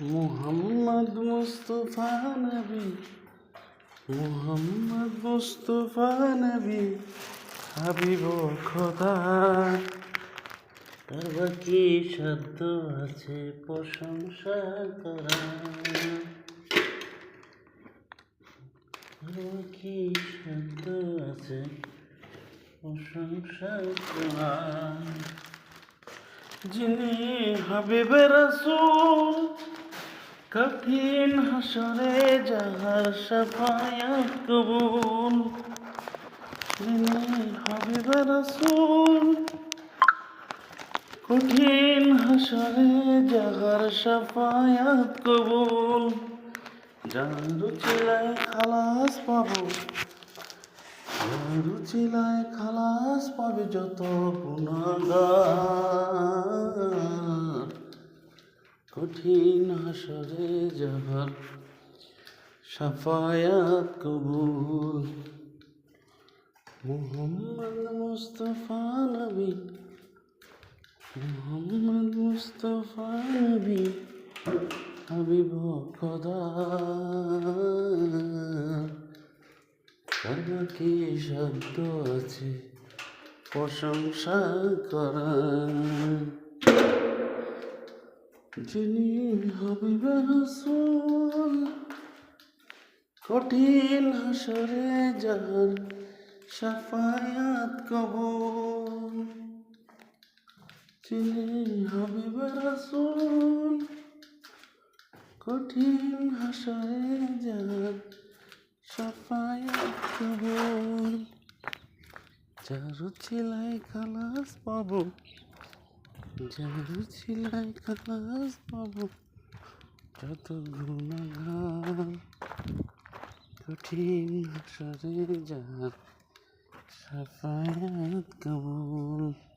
মোহাম্মদ মুস্তফা নবী, মোহাম্মদ মুস্তফা নবী, হাবিব খোদা। তার বাকি শব্দ আছে প্রশংসা করা, তার বাকি শব্দ আছে প্রশংসা করা। যিনি হাবিবে রাসূল, কঠিন হাসরে যাহার শাফায়াত কবুল। যিনি হাবিবে রাসূল, কঠিন হাসরে যাহার শাফায়াত কবুল। যার উচিলায় খালাস পাবো, যার উচিলায় খালাস পাবে যত গুনাহগার। কঠিন হাসরে যাহার শাফায়াত কবুল। মুহাম্মদ মুস্তফা নবী, মুহাম্মদ মুস্তফা নবী, হাবিব খোদা। তার বাকি শব্দ আছে প্রশংসা করা। যিনি হাবিবে রাসূল, কঠিন হাসরে যাহার শাফায়াত কবুল। যিনি হাবিবে রাসূল, কঠিন হাসরে যাহার শাফায়াত কবুল। যার উছিলায় খালাস পাবো, যার উছিলায় খালাস পাবো যত গুনাহগার। কঠিন হাসরে যাহার শাফায়াত কবুল।